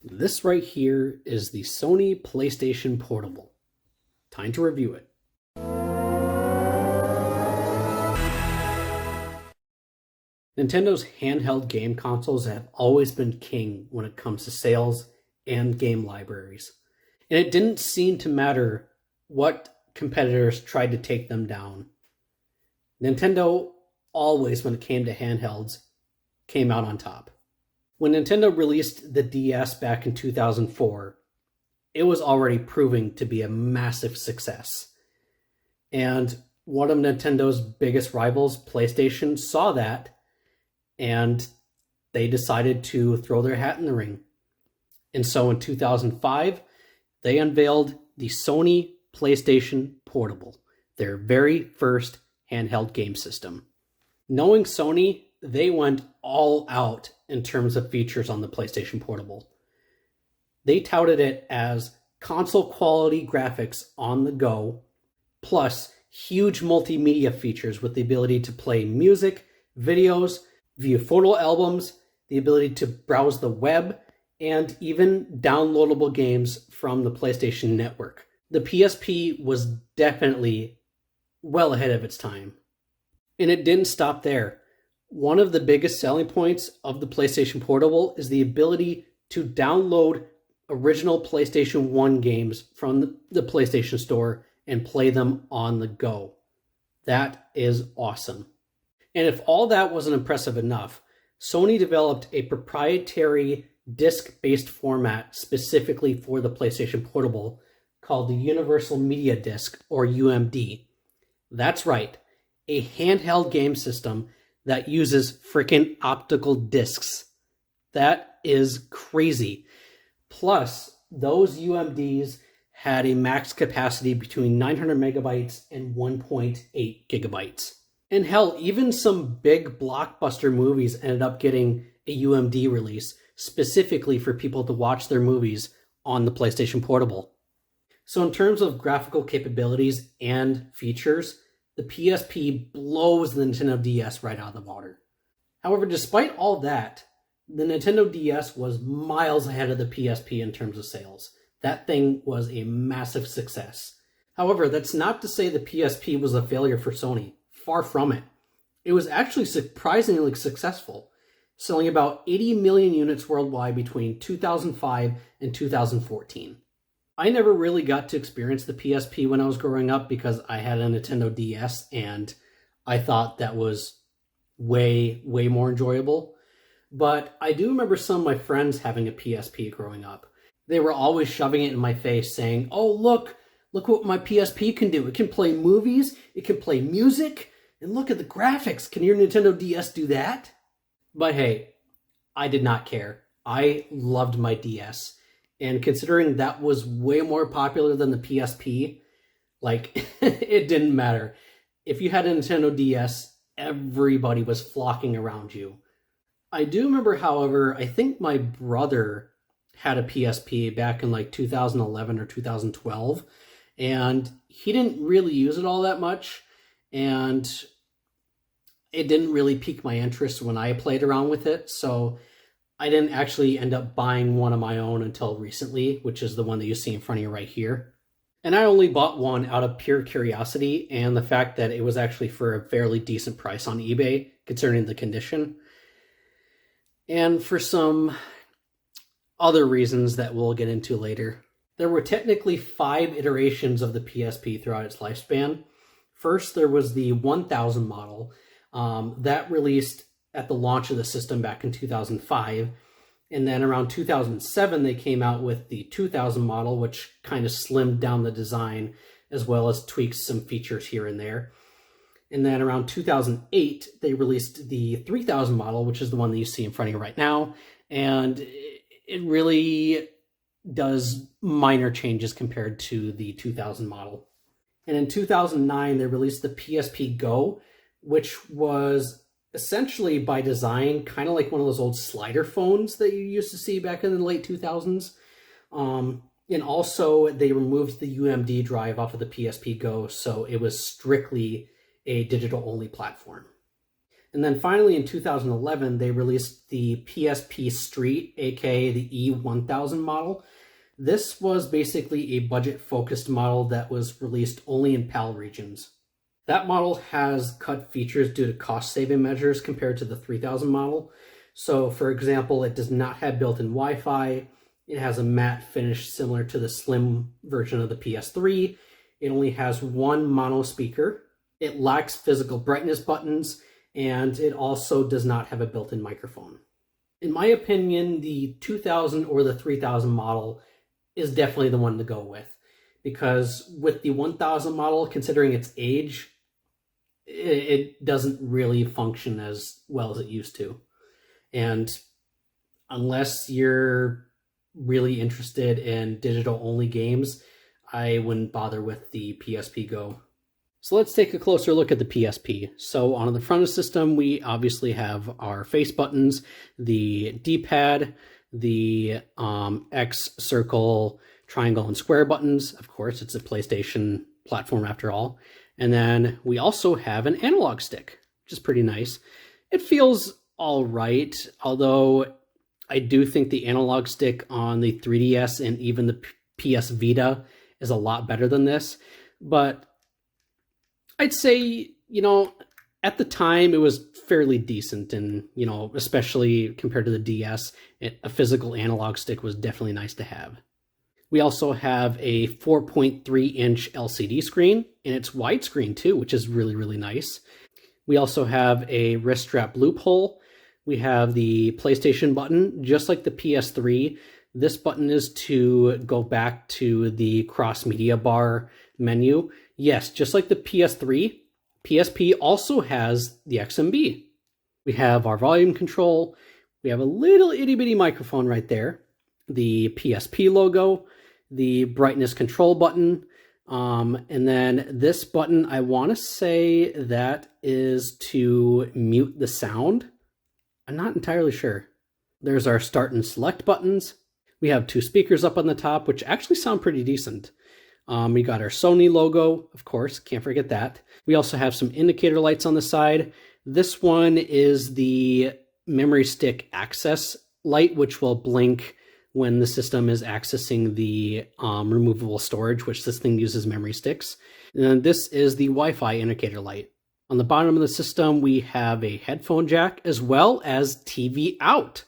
This right here is the Sony PlayStation Portable. Time to review it. Nintendo's handheld game consoles have always been king when it comes to sales and game libraries. And it didn't seem to matter what competitors tried to take them down. Nintendo always, when it came to handhelds, came out on top. When Nintendo released the DS back in 2004, it was already proving to be a massive success. And one of Nintendo's biggest rivals, PlayStation, saw that, and they decided to throw their hat in the ring. And so in 2005, they unveiled the Sony PlayStation Portable, their very first handheld game system. Knowing Sony, they went all out in terms of features on the PlayStation Portable. They touted it as console quality graphics on the go, plus huge multimedia features with the ability to play music, videos, view photo albums, the ability to browse the web, and even downloadable games from the PlayStation Network. The PSP was definitely well ahead of its time. And it didn't stop there. One of the biggest selling points of the PlayStation Portable is the ability to download original PlayStation 1 games from the PlayStation Store and play them on the go. That is awesome. And if all that wasn't impressive enough, Sony developed a proprietary disc-based format specifically for the PlayStation Portable called the Universal Media Disc, or UMD. That's right, a handheld game system that uses freaking optical discs. That is crazy. Plus, those UMDs had a max capacity between 900 megabytes and 1.8 gigabytes. And hell, even some big blockbuster movies ended up getting a UMD release specifically for people to watch their movies on the PlayStation Portable. So in terms of graphical capabilities and features, the PSP blows the Nintendo DS right out of the water. However, despite all that, the Nintendo DS was miles ahead of the PSP in terms of sales. That thing was a massive success. However, that's not to say the PSP was a failure for Sony. Far from it. It was actually surprisingly successful, selling about 80 million units worldwide between 2005 and 2014. I never really got to experience the PSP when I was growing up because I had a Nintendo DS and I thought that was way more enjoyable. But I do remember some of my friends having a PSP growing up. They were always shoving it in my face saying, "Oh, look what my PSP can do. It can play movies, it can play music, and look at the graphics. Can your Nintendo DS do that?" But hey, I did not care. I loved my DS. And considering that was way more popular than the PSP, it didn't matter. If you had a Nintendo DS, everybody was flocking around you. I do remember, however, I think my brother had a PSP back in 2011 or 2012, and he didn't really use it all that much, and it didn't really pique my interest when I played around with it, so I didn't actually end up buying one of my own until recently, which is the one that you see in front of you right here. And I only bought one out of pure curiosity and the fact that it was actually for a fairly decent price on eBay, considering the condition. And for some other reasons that we'll get into later. There were technically 5 iterations of the PSP throughout its lifespan. First, there was the 1000 model that released at the launch of the system back in 2005. And then around 2007, they came out with the 2000 model, which kind of slimmed down the design as well as tweaked some features here and there. And then around 2008, they released the 3000 model, which is the one that you see in front of you right now. And it really does minor changes compared to the 2000 model. And in 2009, they released the PSP Go, which was essentially by design kind of like one of those old slider phones that you used to see back in the late 2000s. And also they removed the UMD drive off of the PSP Go, so it was strictly a digital only platform. And then finally in 2011, they released the PSP Street, aka the E1000 model. This was basically a budget-focused model that was released only in PAL regions. That model has cut features due to cost-saving measures compared to the 3000 model. So, for example, it does not have built-in Wi-Fi. It has a matte finish similar to the slim version of the PS3. It only has one mono speaker. It lacks physical brightness buttons, and it also does not have a built-in microphone. In my opinion, the 2000 or the 3000 model is definitely the one to go with, because with the 1000 model, considering its age, it doesn't really function as well as it used to. And unless you're really interested in digital-only games, I wouldn't bother with the PSP Go. So let's take a closer look at the PSP. So on the front of the system, we obviously have our face buttons, the D-pad, the X, circle, triangle, and square buttons. Of course, it's a PlayStation platform after all. And then we also have an analog stick, which is pretty nice. It feels all right, although I do think the analog stick on the 3DS and even the PS Vita is a lot better than this. But I'd say, at the time it was fairly decent, and, especially compared to the DS, a physical analog stick was definitely nice to have. We also have a 4.3-inch LCD screen, and it's widescreen too, which is really, really nice. We also have a wrist strap loophole. We have the PlayStation button, just like the PS3. This button is to go back to the cross-media bar menu. Yes, just like the PS3, PSP also has the XMB. We have our volume control. We have a little itty-bitty microphone right there. The PSP logo, the brightness control button, and then this button, I want to say that is to mute the sound. I'm not entirely sure. There's our start and select buttons. We have two speakers up on the top, which actually sound pretty decent. We got our Sony logo, of course, can't forget that. We also have some indicator lights on the side. This one is the memory stick access light, which will blink when the system is accessing the removable storage, which this thing uses memory sticks. And this is the Wi-Fi indicator light. On the bottom of the system, we have a headphone jack as well as TV out.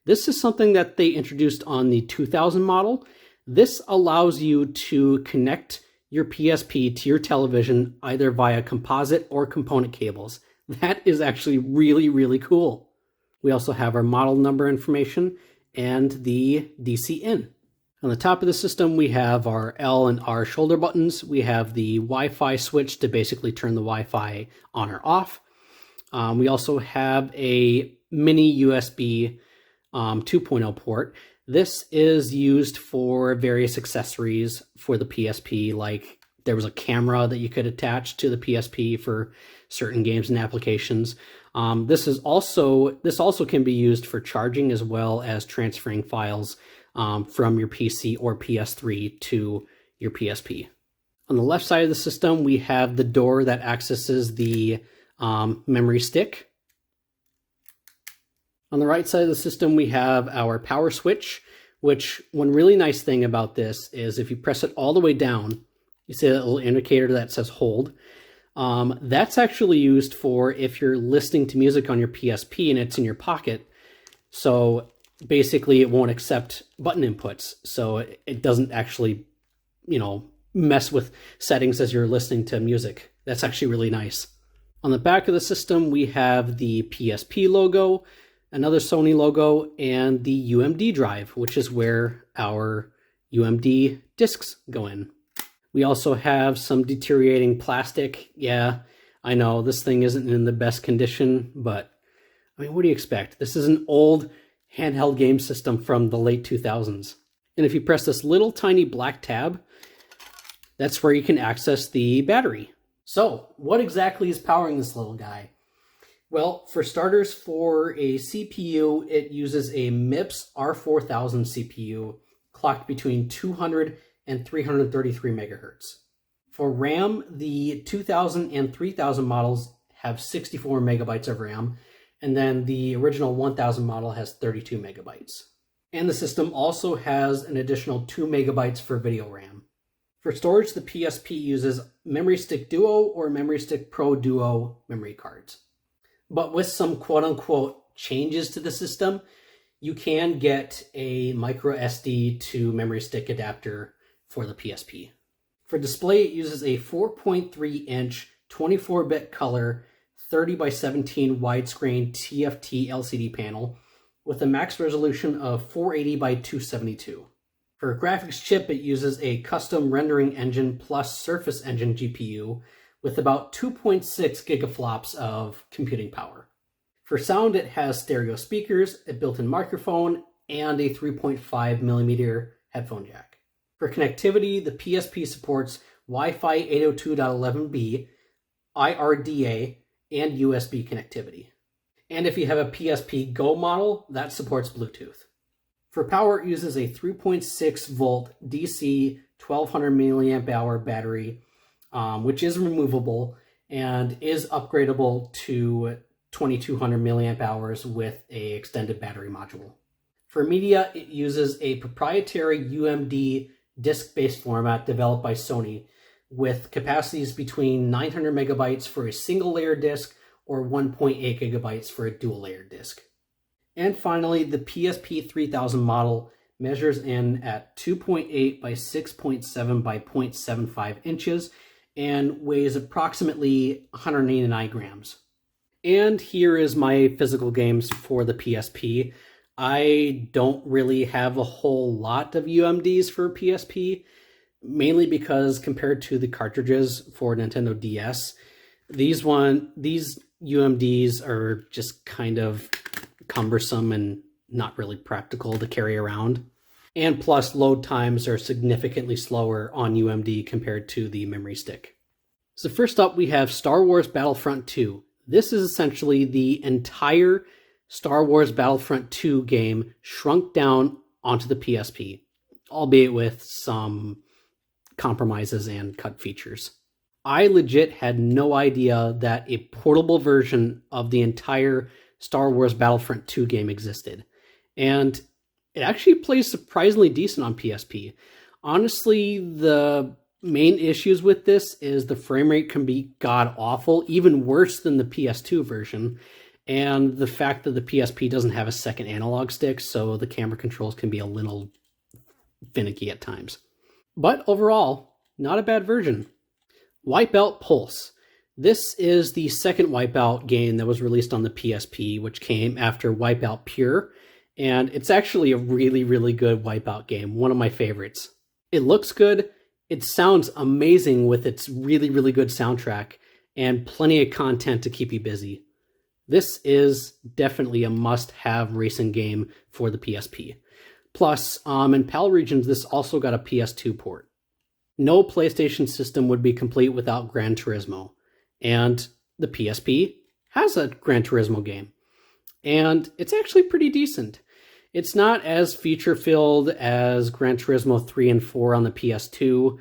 This is something that they introduced on the 2000 model. This allows you to connect your PSP to your television either via composite or component cables. That is actually really, really cool. We also have our model number information and the DC in. On the top of the system, we have our L and R shoulder buttons. We have the Wi-Fi switch to basically turn the Wi-Fi on or off. We also have a mini USB 2.0 port. This is used for various accessories for the PSP, like there was a camera that you could attach to the PSP for certain games and applications. This also can be used for charging as well as transferring files from your PC or PS3 to your PSP. On the left side of the system, we have the door that accesses the memory stick. On the right side of the system, we have our power switch, which one really nice thing about this is if you press it all the way down, you see that little indicator that says hold. That's actually used for if you're listening to music on your PSP and it's in your pocket. So basically it won't accept button inputs. So it doesn't actually, mess with settings as you're listening to music. That's actually really nice. On the back of the system, we have the PSP logo, another Sony logo, and the UMD drive, which is where our UMD discs go in. We also have some deteriorating plastic. Yeah, I know this thing isn't in the best condition, but what do you expect? This is an old handheld game system from the late 2000s. And if you press this little tiny black tab, that's where you can access the battery. So, what exactly is powering this little guy? Well, for starters, for a CPU, it uses a MIPS R4000 CPU clocked between 200 and 333 megahertz. For RAM, the 2000 and 3000 models have 64 megabytes of RAM, and then the original 1000 model has 32 megabytes. And the system also has an additional 2 megabytes for video RAM. For storage, the PSP uses Memory Stick Duo or Memory Stick Pro Duo memory cards. But with some quote-unquote changes to the system, you can get a micro SD to memory stick adapter for the PSP. For display, it uses a 4.3-inch 24-bit color 30 by 17 widescreen TFT LCD panel with a max resolution of 480 by 272. For a graphics chip, it uses a custom rendering engine plus Surface Engine GPU with about 2.6 gigaflops of computing power. For sound, it has stereo speakers, a built-in microphone, and a 3.5 millimeter headphone jack. For connectivity, the PSP supports Wi-Fi 802.11b, IRDA, and USB connectivity. And if you have a PSP Go model, that supports Bluetooth. For power, it uses a 3.6 volt DC 1200 milliamp hour battery, which is removable and is upgradable to 2200 milliamp hours with an extended battery module. For media, it uses a proprietary UMD disk-based format developed by Sony with capacities between 900 megabytes for a single layer disk or 1.8 gigabytes for a dual layer disk. And finally, the PSP 3000 model measures in at 2.8 by 6.7 by 0.75 inches and weighs approximately 189 grams. And here is my physical games for the PSP. I don't really have a whole lot of UMDs for PSP, mainly because compared to the cartridges for Nintendo DS, these UMDs are just kind of cumbersome and not really practical to carry around. And plus, load times are significantly slower on UMD compared to the memory stick. So first up, we have Star Wars Battlefront 2. This is essentially the entire Star Wars Battlefront 2 game shrunk down onto the PSP, albeit with some compromises and cut features. I legit had no idea that a portable version of the entire Star Wars Battlefront 2 game existed, and it actually plays surprisingly decent on PSP. Honestly, the main issues with this is the frame rate can be god-awful, even worse than the PS2 version, and the fact that the PSP doesn't have a second analog stick, so the camera controls can be a little finicky at times. But overall, not a bad version. Wipeout Pulse. This is the second Wipeout game that was released on the PSP, which came after Wipeout Pure, and it's actually a really, really good Wipeout game, one of my favorites. It looks good, it sounds amazing with its really, really good soundtrack, and plenty of content to keep you busy. This is definitely a must-have racing game for the PSP. Plus, in PAL regions, this also got a PS2 port. No PlayStation system would be complete without Gran Turismo, and the PSP has a Gran Turismo game, and it's actually pretty decent. It's not as feature-filled as Gran Turismo 3 and 4 on the PS2,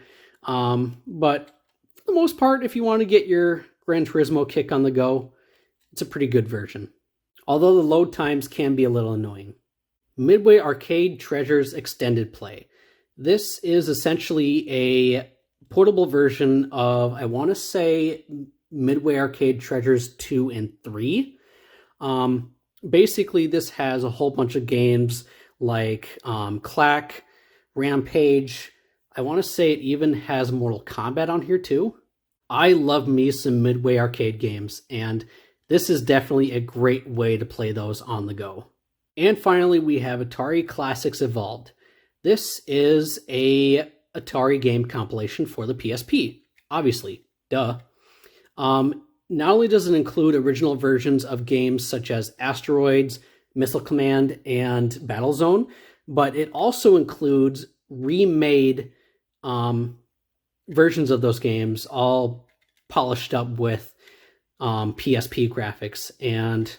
but for the most part, if you want to get your Gran Turismo kick on the go, it's a pretty good version. Although the load times can be a little annoying. Midway Arcade Treasures Extended Play. This is essentially a portable version of, I want to say, Midway Arcade Treasures 2 and 3. Basically, this has a whole bunch of games like Clack, Rampage. I want to say it even has Mortal Kombat on here too. I love me some Midway Arcade games, and this is definitely a great way to play those on the go. And finally, we have Atari Classics Evolved. This is a Atari game compilation for the PSP, obviously, duh. Not only does it include original versions of games such as Asteroids, Missile Command, and Battlezone, but it also includes remade versions of those games, all polished up with PSP graphics. And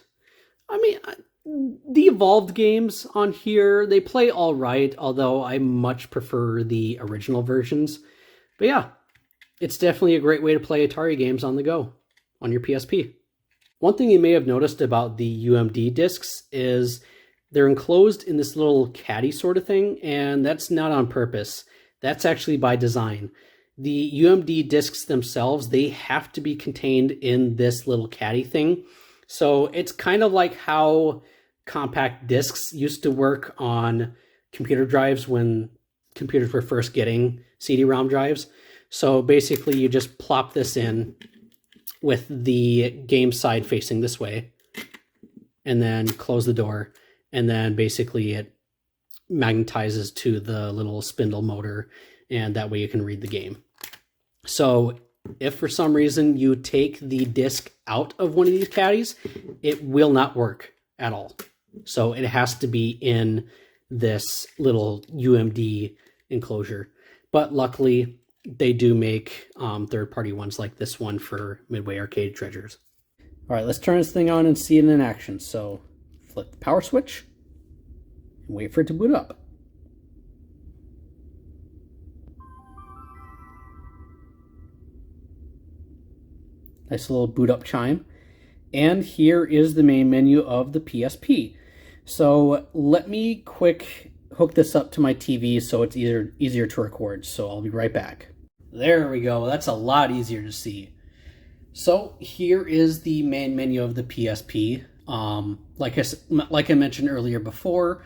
I mean, the Evolved games on here, they play all right, although I much prefer the original versions. But yeah, it's definitely a great way to play Atari games on the go on your PSP. One thing you may have noticed about the UMD discs is they're enclosed in this little caddy sort of thing, and that's not on purpose. That's actually by design. The UMD discs themselves, they have to be contained in this little caddy thing. So it's kind of like how compact discs used to work on computer drives when computers were first getting CD-ROM drives. So basically you just plop this in with the game side facing this way, and then close the door, and then basically it magnetizes to the little spindle motor, and that way you can read the game. So if for some reason you take the disc out of one of these caddies, it will not work at all. So it has to be in this little UMD enclosure. But luckily, they do make third-party ones like this one for Midway Arcade Treasures. All right, let's turn this thing on and see it in action. So flip the power switch and wait for it to boot up. Nice little boot up chime. And here is the main menu of the PSP. So let me quick hook this up to my TV so it's easier to record. So I'll be right back. There we go. That's a lot easier to see. So here is the main menu of the PSP. Like I mentioned earlier before,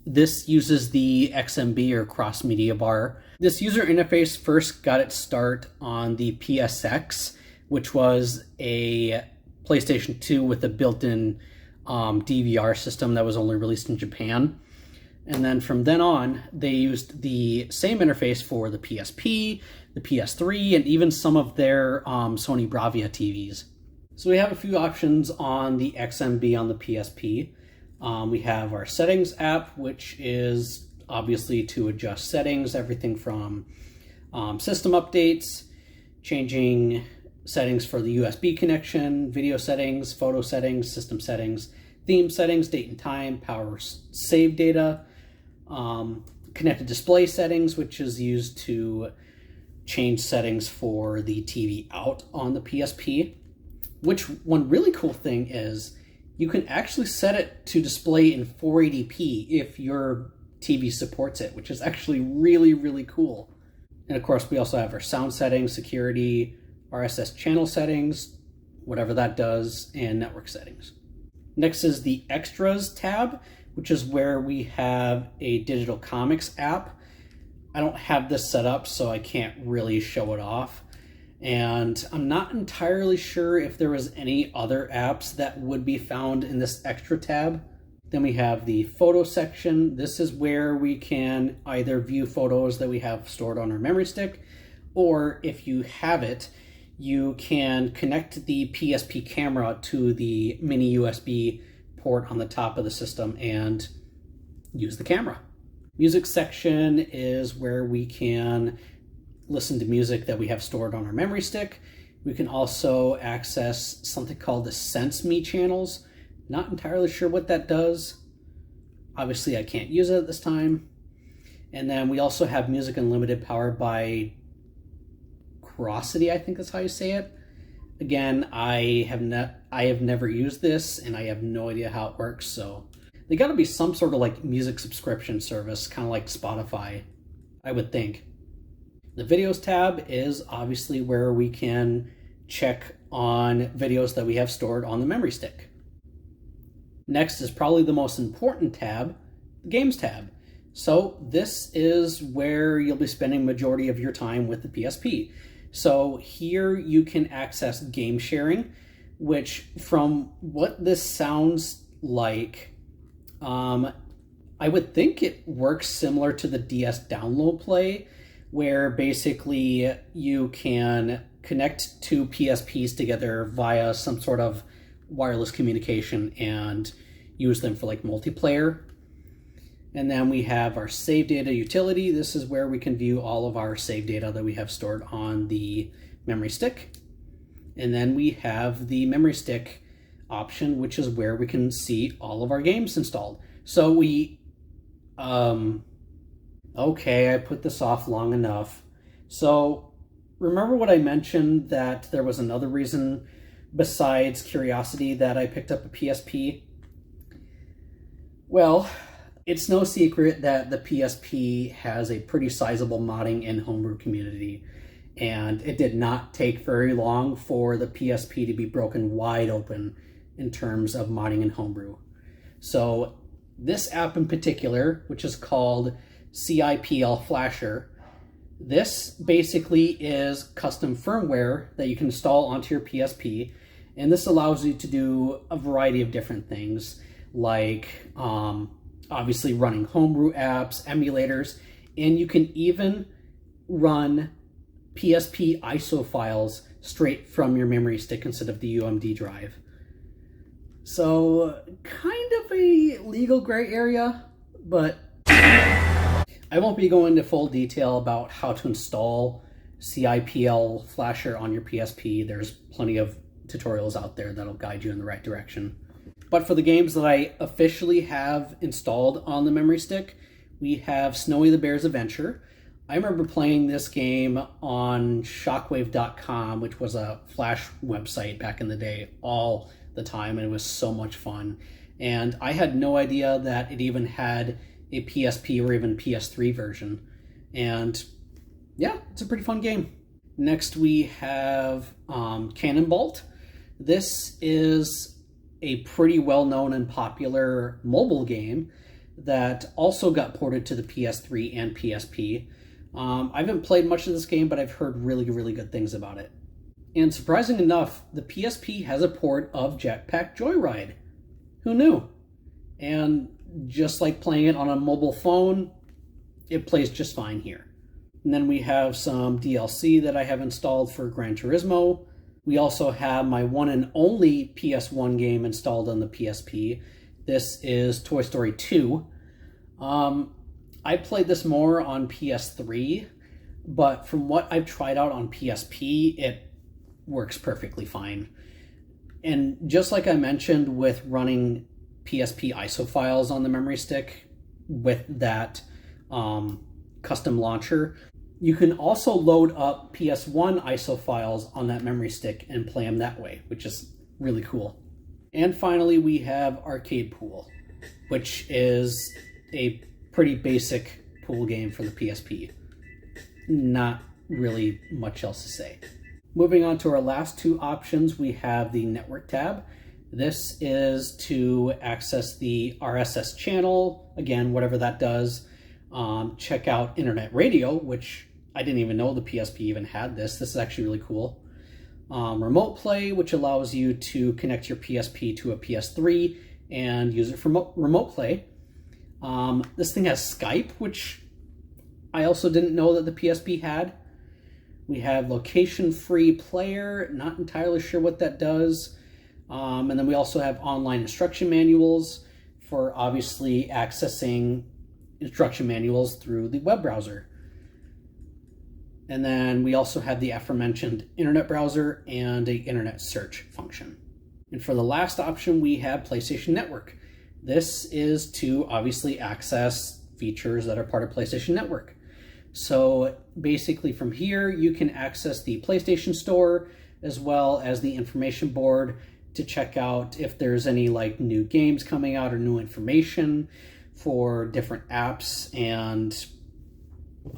this uses the XMB or cross media bar. This user interface first got its start on the PSX, which was a PlayStation 2 with a built-in DVR system that was only released in Japan. And then from then on, they used the same interface for the PSP, the PS3, and even some of their Sony Bravia TVs. So we have a few options on the XMB on the PSP. We have our settings app, which is obviously to adjust settings, everything from system updates, changing settings for the USB connection, video settings, photo settings, system settings, theme settings, date and time, power save data, connected display settings, which is used to change settings for the TV out on the PSP. Which one really cool thing is you can actually set it to display in 480p if your TV supports it, which is actually really, really cool. And of course, we also have our sound settings, security, RSS channel settings, whatever that does, and network settings. Next is the Extras tab, which is where we have a digital comics app. I don't have this set up, so I can't really show it off. And I'm not entirely sure if there was any other apps that would be found in this extra tab. Then we have the photo section. This is where we can either view photos that we have stored on our memory stick, or if you have it, you can connect the PSP camera to the mini USB port on the top of the system and use the camera. Music section is where we can listen to music that we have stored on our memory stick. We can also access something called the Sense Me channels. Not entirely sure what that does. Obviously I can't use it at this time. And then we also have Music Unlimited powered by Crossity, I think that's how you say it. Again, I have never used this and I have no idea how it works, so they got to be some sort of like music subscription service, kind of like Spotify, I would think. The videos tab is obviously where we can check on videos that we have stored on the memory stick. Next is probably the most important tab, the games tab. So this is where you'll be spending majority of your time with the PSP. So here you can access game sharing, which from what this sounds like, I would think it works similar to the DS Download Play, where basically you can connect two PSPs together via some sort of wireless communication and use them for like multiplayer. And then we have our save data utility. This is where we can view all of our save data that we have stored on the memory stick. And then we have the memory stick option, which is where we can see all of our games installed. So we, okay, I put this off long enough. So remember what I mentioned, that there was another reason besides curiosity that I picked up a PSP? Well, it's no secret that the PSP has a pretty sizable modding and homebrew community, and it did not take very long for the PSP to be broken wide open in terms of modding and homebrew. So this app in particular, which is called CIPL Flasher, this basically is custom firmware that you can install onto your PSP, and this allows you to do a variety of different things, like obviously running homebrew apps, emulators, and you can even run PSP ISO files straight from your memory stick instead of the UMD drive. So kind of a legal gray area, but I won't be going into full detail about how to install CIPL Flasher on your PSP. There's plenty of tutorials out there that'll guide you in the right direction. But for the games that I officially have installed on the memory stick, we have Snowy the Bear's Adventure. I remember playing this game on shockwave.com, which was a Flash website back in the day, all the time, and it was so much fun. And I had no idea that it even had a PSP or even PS3 version. And yeah, it's a pretty fun game. Next we have Cannonbolt. This is a pretty well-known and popular mobile game that also got ported to the PS3 and PSP. I haven't played much of this game, but I've heard really, really good things about it. And surprising enough, the PSP has a port of Jetpack Joyride. Who knew? And just like playing it on a mobile phone, it plays just fine here. And then we have some DLC that I have installed for Gran Turismo. We also have my one and only PS1 game installed on the PSP. This is Toy Story 2. I played this more on PS3, but from what I've tried out on PSP, it works perfectly fine. And just like I mentioned with running PSP ISO files on the memory stick with that custom launcher, you can also load up PS1 ISO files on that memory stick and play them that way, which is really cool. And finally, we have Arcade Pool, which is a pretty basic pool game for the PSP. Not really much else to say. Moving on to our last two options, we have the Network tab. This is to access the RSS channel, again, whatever that does. Check out Internet Radio, which I didn't even know the PSP even had this. This is actually really cool. Remote Play, which allows you to connect your PSP to a PS3 and use it for remote play. This thing has Skype, which I also didn't know that the PSP had. We have Location-Free Player, not entirely sure what that does. And then we also have online instruction manuals for obviously accessing instruction manuals through the web browser. And then we also have the aforementioned internet browser and an internet search function. And for the last option, we have PlayStation Network. This is to obviously access features that are part of PlayStation Network. So basically from here, you can access the PlayStation Store as well as the information board to check out if there's any like new games coming out or new information for different apps and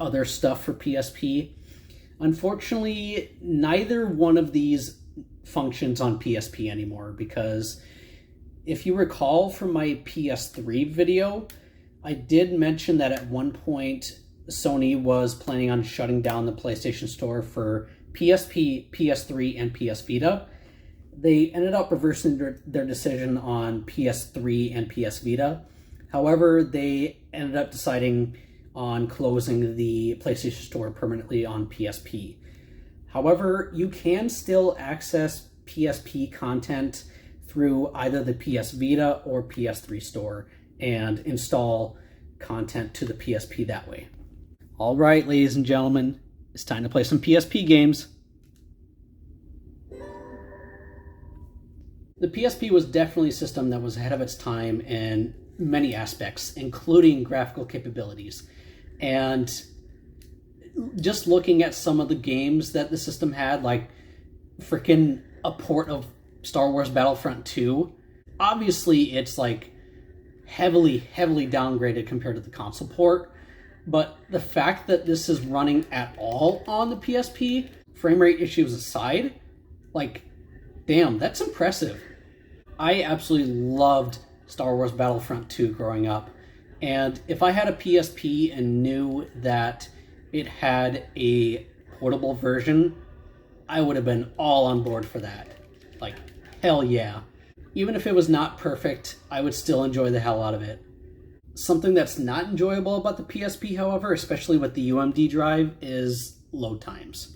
other stuff for PSP. Unfortunately, neither one of these functions on PSP anymore, because if you recall from my PS3 video, I did mention that at one point Sony was planning on shutting down the PlayStation Store for PSP, PS3, and PS Vita. They ended up reversing their decision on PS3 and PS Vita. However, they ended up deciding on closing the PlayStation Store permanently on PSP. However, you can still access PSP content through either the PS Vita or PS3 store and install content to the PSP that way. All right, ladies and gentlemen, it's time to play some PSP games. The PSP was definitely a system that was ahead of its time in many aspects, including graphical capabilities. And just looking at some of the games that the system had, like freaking a port of Star Wars Battlefront 2, obviously it's like heavily downgraded compared to the console port, but the fact that this is running at all on the PSP, frame rate issues aside, like, damn, that's impressive. I absolutely loved Star Wars Battlefront 2 growing up, and if I had a PSP and knew that it had a portable version, I would have been all on board for that. Like, hell yeah. Even if it was not perfect, I would still enjoy the hell out of it. Something that's not enjoyable about the PSP, however, especially with the UMD drive, is load times.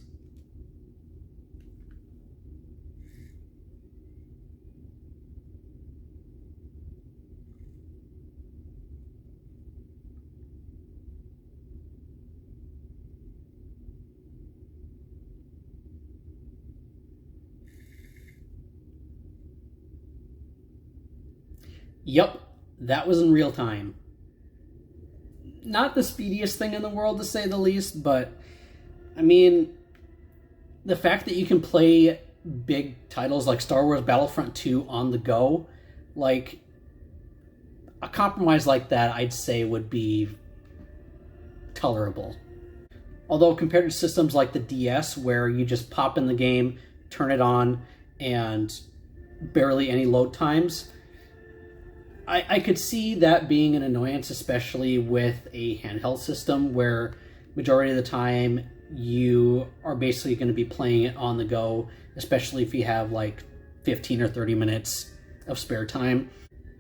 Yep, that was in real time. Not the speediest thing in the world, to say the least, but I mean, the fact that you can play big titles like Star Wars Battlefront 2 on the go, like, a compromise like that, I'd say, would be tolerable. Although compared to systems like the DS, where you just pop in the game, turn it on, and barely any load times, I could see that being an annoyance, especially with a handheld system where majority of the time you are basically going to be playing it on the go, especially if you have like 15 or 30 minutes of spare time.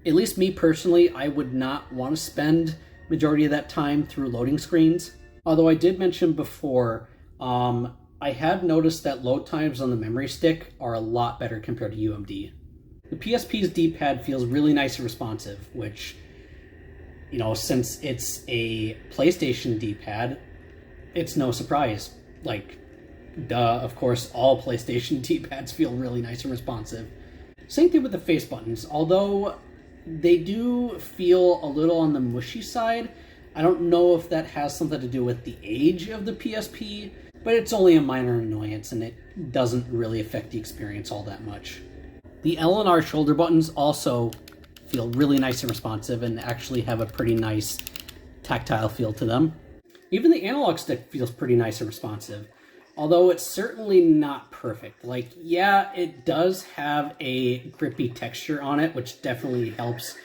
At least me personally, I would not want to spend majority of that time through loading screens. Although I did mention before, I have noticed that load times on the memory stick are a lot better compared to UMD. The PSP's D-pad feels really nice and responsive, which, you know, since it's a PlayStation D-pad, it's no surprise. Like, duh, of course, all PlayStation D-pads feel really nice and responsive. Same thing with the face buttons, although they do feel a little on the mushy side. I don't know if that has something to do with the age of the PSP, but it's only a minor annoyance and it doesn't really affect the experience all that much. The L and R shoulder buttons also feel really nice and responsive and actually have a pretty nice tactile feel to them. Even the analog stick feels pretty nice and responsive, although it's certainly not perfect. Like, yeah, it does have a grippy texture on it, which definitely helps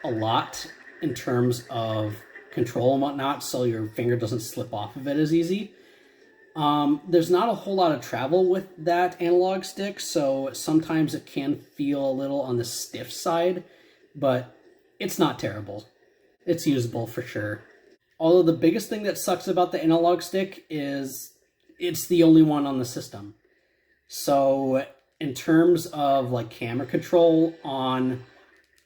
a lot in terms of control and whatnot, so your finger doesn't slip off of it as easy. There's not a whole lot of travel with that analog stick, so sometimes it can feel a little on the stiff side, but it's not terrible. It's usable for sure. Although the biggest thing that sucks about the analog stick is it's the only one on the system. So in terms of like camera control on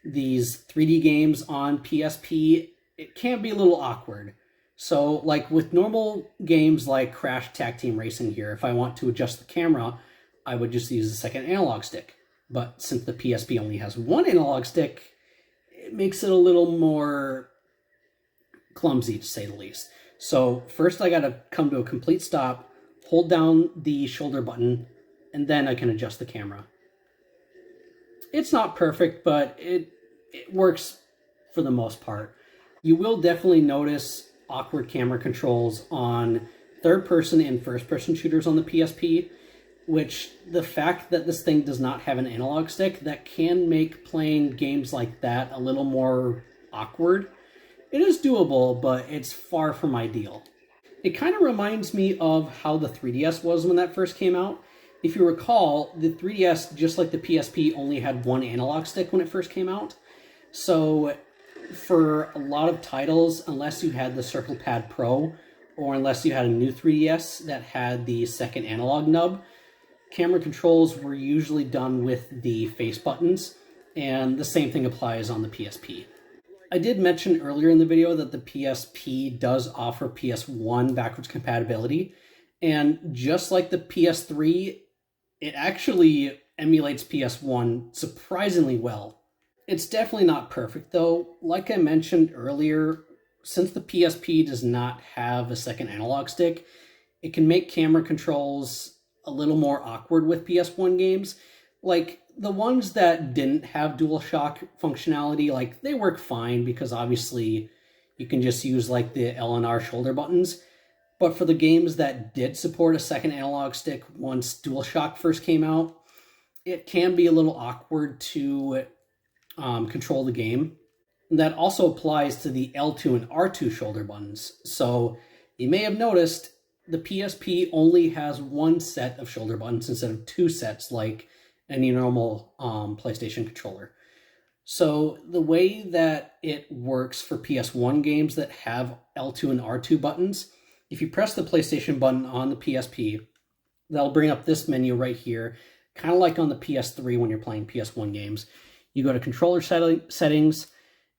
these 3D games on PSP, it can be a little awkward. So, like with normal games like Crash Tag Team Racing here, if I want to adjust the camera, I would just use the second analog stick. But since the PSP only has one analog stick, it makes it a little more clumsy, to say the least. So first I gotta come to a complete stop, hold down the shoulder button, and then I can adjust the camera. It's not perfect, but it works for the most part. You will definitely notice awkward camera controls on third-person and first-person shooters on the PSP, which the fact that this thing does not have an analog stick, that can make playing games like that a little more awkward. It is doable, but it's far from ideal. It kind of reminds me of how the 3DS was when that first came out. If you recall, the 3DS, just like the PSP, only had one analog stick when it first came out. So for a lot of titles, unless you had the Circle Pad Pro, or unless you had a new 3DS that had the second analog nub, camera controls were usually done with the face buttons, and the same thing applies on the PSP. I did mention earlier in the video that the PSP does offer PS1 backwards compatibility, and just like the PS3, it actually emulates PS1 surprisingly well. It's definitely not perfect though. Like I mentioned earlier, since the PSP does not have a second analog stick, it can make camera controls a little more awkward with PS1 games. Like the ones that didn't have DualShock functionality, like they work fine because obviously you can just use like the L and R shoulder buttons. But for the games that did support a second analog stick once DualShock first came out, it can be a little awkward to control the game. And that also applies to the L2 and R2 shoulder buttons. So you may have noticed the PSP only has one set of shoulder buttons instead of two sets like any normal PlayStation controller. So the way that it works for PS1 games that have L2 and R2 buttons, if you press the PlayStation button on the PSP, that'll bring up this menu right here, kind of like on the PS3 when you're playing PS1 games. You go to controller settings,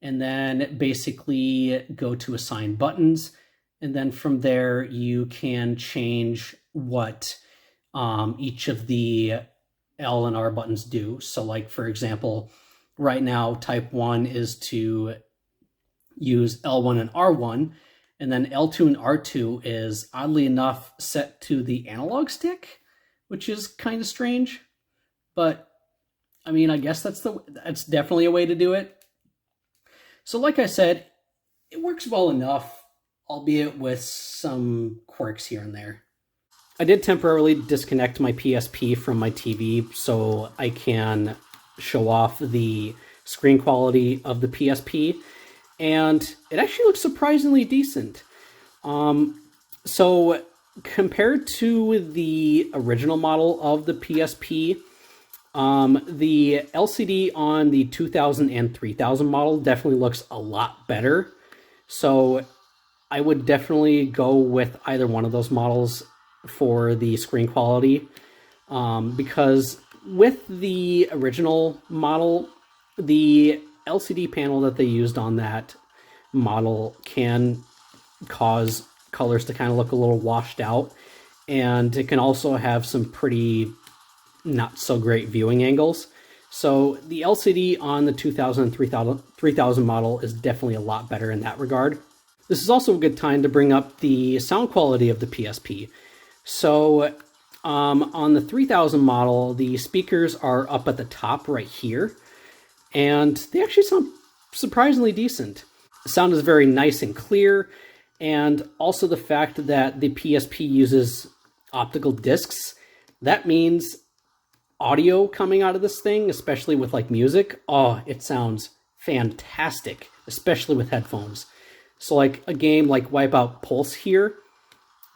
and then basically go to assign buttons. And then from there, you can change what each of the L and R buttons do. So like, for example, right now, type 1 is to use L1 and R1, and then L2 and R2 is, oddly enough, set to the analog stick, which is kind of strange. But, I mean, I guess that's definitely a way to do it. So like I said, it works well enough, albeit with some quirks here and there. I did temporarily disconnect my PSP from my TV so I can show off the screen quality of the PSP, and it actually looks surprisingly decent. So compared to the original model of the PSP, the LCD on the 2000 and 3000 model definitely looks a lot better. So I would definitely go with either one of those models for the screen quality, because with the original model, the LCD panel that they used on that model can cause colors to kind of look a little washed out, and it can also have some pretty not so great viewing angles. So the LCD on the 2000 and 3000 model is definitely a lot better in that regard. This is also a good time to bring up the sound quality of the PSP. So on the 3000 model, the speakers are up at the top right here, and they actually sound surprisingly decent. The sound is very nice and clear, and also the fact that the PSP uses optical discs, that means audio coming out of this thing, especially with like music, it sounds fantastic, especially with headphones. So like a game like Wipeout Pulse here,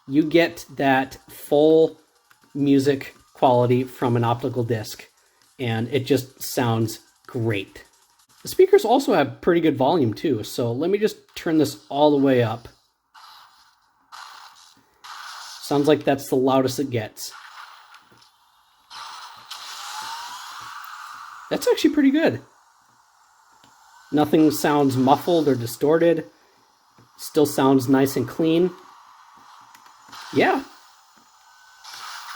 you get that full music quality from an optical disc, and it just sounds great. The speakers also have pretty good volume too, so let me just turn this all the way up. Sounds like that's the loudest it gets. That's actually pretty good. Nothing sounds muffled or distorted. Still sounds nice and clean. Yeah.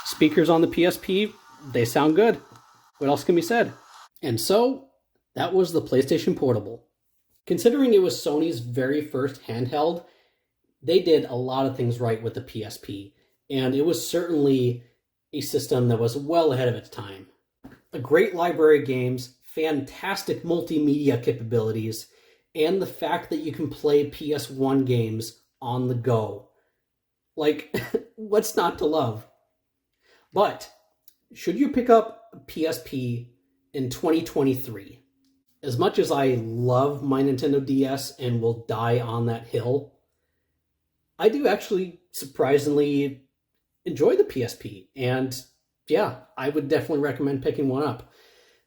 Speakers on the PSP, they sound good. What else can be said? And so, that was the PlayStation Portable. Considering it was Sony's very first handheld, they did a lot of things right with the PSP, and it was certainly a system that was well ahead of its time. A great library of games, fantastic multimedia capabilities, and the fact that you can play PS1 games on the go. Like, what's not to love? But, should you pick up a PSP in 2023? As much as I love my Nintendo DS and will die on that hill, I do actually surprisingly enjoy the PSP, and yeah, I would definitely recommend picking one up.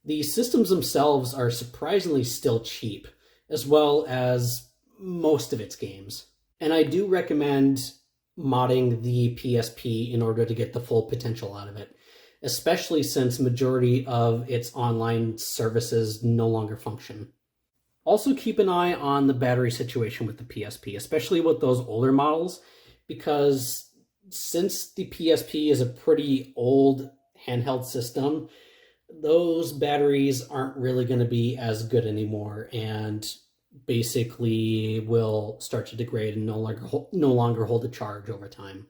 The systems themselves are surprisingly still cheap, as well as most of its games. And I do recommend modding the PSP in order to get the full potential out of it, especially since majority of its online services no longer function. Also keep an eye on the battery situation with the PSP, especially with those older models, because since the PSP is a pretty old handheld system, those batteries aren't really going to be as good anymore and basically will start to degrade and no longer hold a charge over time.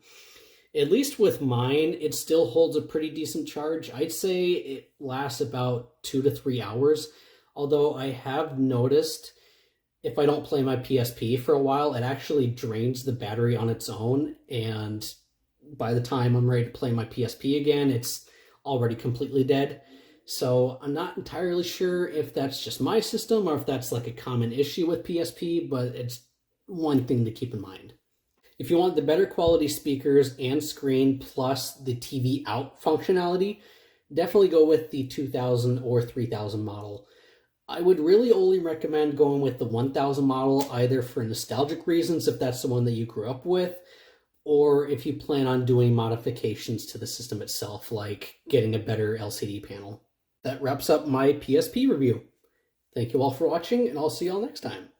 At least with mine, it still holds a pretty decent charge. I'd say it lasts about 2 to 3 hours. Although I have noticed if I don't play my PSP for a while, it actually drains the battery on its own. And by the time I'm ready to play my PSP again, it's already completely dead. So I'm not entirely sure if that's just my system or if that's like a common issue with PSP, but it's one thing to keep in mind. If you want the better quality speakers and screen plus the TV out functionality, definitely go with the 2000 or 3000 model. I would really only recommend going with the 1000 model either for nostalgic reasons if that's the one that you grew up with, or if you plan on doing modifications to the system itself, like getting a better LCD panel. That wraps up my PSP review. Thank you all for watching, and I'll see you all next time.